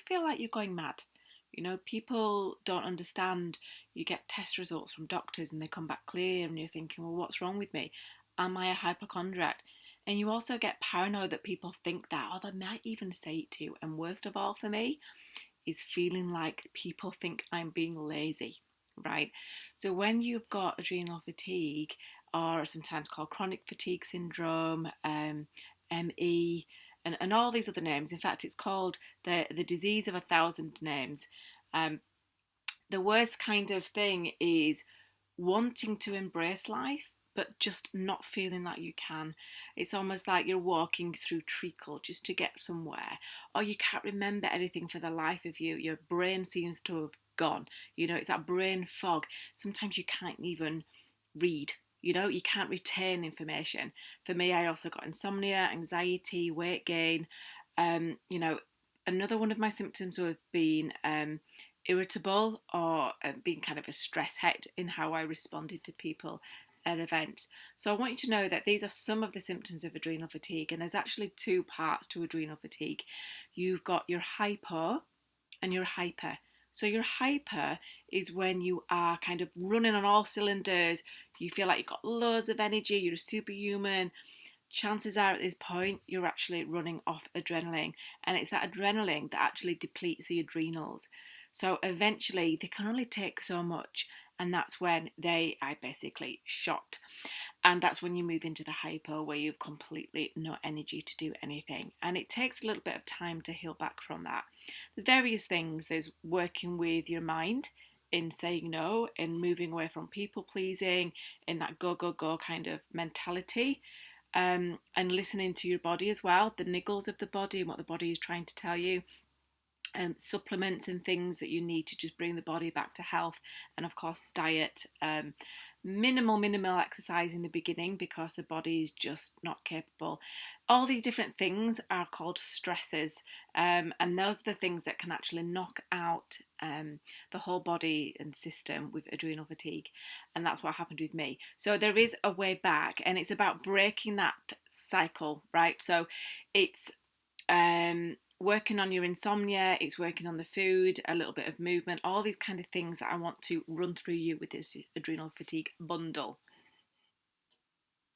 feel like you're going mad. You know, people don't understand. You get test results from doctors and they come back clear, and you're thinking, well, what's wrong with me? Am I a hypochondriac? And you also get paranoid that people think that, or they might even say it to you. And worst of all for me is feeling like people think I'm being lazy, right? So when you've got adrenal fatigue, or sometimes called chronic fatigue syndrome, ME, and all these other names. In fact, it's called the disease of a thousand names. Um, the worst kind of thing is wanting to embrace life, but just not feeling that you can. It's almost like you're walking through treacle just to get somewhere, or you can't remember anything for the life of you. Your brain seems to have gone. You know, it's that brain fog. Sometimes you can't even read. You know, you can't retain information. For me, I also got insomnia, anxiety, weight gain. You know, another one of my symptoms would have been irritable, or being kind of a stress head in how I responded to people at events. So I want you to know that these are some of the symptoms of adrenal fatigue, and there's actually two parts to adrenal fatigue. You've got your hypo and your hyper. So your hyper is when you are kind of running on all cylinders. You feel like you've got loads of energy, you're a superhuman. Chances are at this point you're actually running off adrenaline, and it's that adrenaline that actually depletes the adrenals. So eventually they can only take so much, and that's when they are basically shot. And that's when you move into the hypo, where you've completely no energy to do anything, and it takes a little bit of time to heal back from that. There's various things. There's working with your mind in saying no and moving away from people pleasing, in that go go go kind of mentality, and listening to your body as well, the niggles of the body and what the body is trying to tell you. Supplements and things that you need to just bring the body back to health, and of course diet, minimal exercise in the beginning because the body is just not capable. All these different things are called stresses, and those are the things that can actually knock out the whole body and system with adrenal fatigue, and that's what happened with me. So there is a way back, and it's about breaking that cycle, right? So it's working on your insomnia, it's working on the food, a little bit of movement, all these kind of things that I want to run through you with this adrenal fatigue bundle.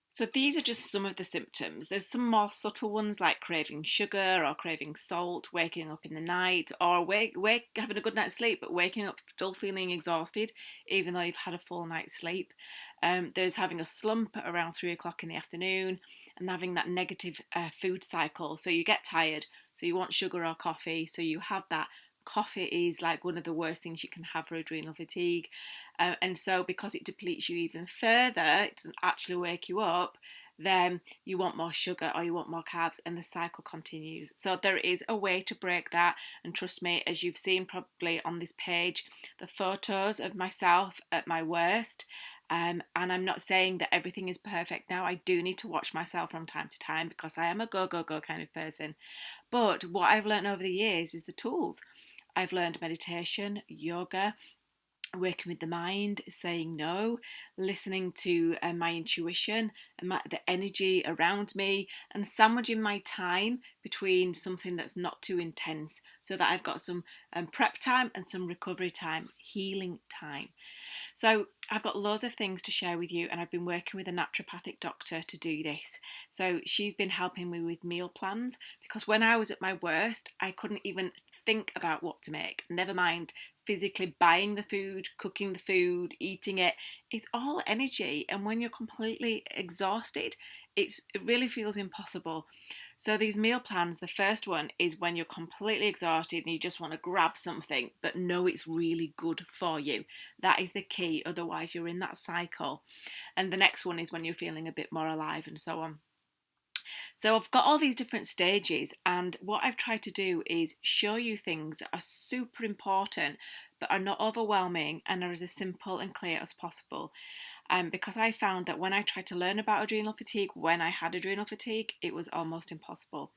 So these are just some of the symptoms. There's some more subtle ones like craving sugar or craving salt, waking up in the night, or having a good night's sleep but waking up still feeling exhausted even though you've had a full night's sleep. There's having a slump at around 3 o'clock in the afternoon, and having that negative food cycle. So you get tired, so you want sugar or coffee, so you have that. Coffee is like one of the worst things you can have for adrenal fatigue. And so because it depletes you even further, it doesn't actually wake you up, then you want more sugar or you want more carbs, and the cycle continues. So there is a way to break that, and trust me, as you've seen probably on this page, the photos of myself at my worst. And I'm not saying that everything is perfect now. I do need to watch myself from time to time because I am a go, go, go kind of person. But what I've learned over the years is the tools. I've learned meditation, yoga, working with the mind, saying no, listening to my intuition and the energy around me, and sandwiching my time between something that's not too intense so that I've got some prep time and some recovery time, healing time. So I've got loads of things to share with you, and I've been working with a naturopathic doctor to do this. So she's been helping me with meal plans, because when I was at my worst, I couldn't even think about what to make, never mind physically buying the food, cooking the food, eating it. It's all energy, and when you're completely exhausted, it really feels impossible. So these meal plans, the first one is when you're completely exhausted and you just want to grab something but know it's really good for you. That is the key, otherwise you're in that cycle. And the next one is when you're feeling a bit more alive, and so on. So I've got all these different stages, and what I've tried to do is show you things that are super important but are not overwhelming and are as simple and clear as possible. Because I found that when I tried to learn about adrenal fatigue, when I had adrenal fatigue, it was almost impossible.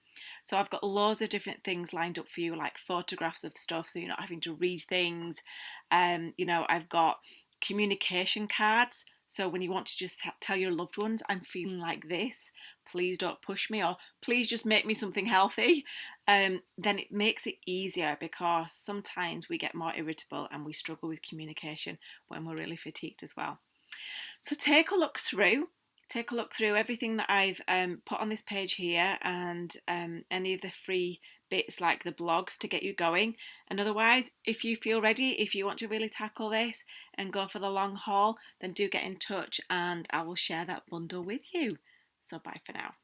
So I've got loads of different things lined up for you, like photographs of stuff, so you're not having to read things. I've got communication cards. So when you want to just tell your loved ones, I'm feeling like this, please don't push me, or please just make me something healthy, then it makes it easier, because sometimes we get more irritable and we struggle with communication when we're really fatigued as well. So take a look through everything that I've put on this page here, and any of the free bits like the blogs to get you going. And otherwise, if you feel ready, if you want to really tackle this and go for the long haul, then do get in touch and I will share that bundle with you. So bye for now.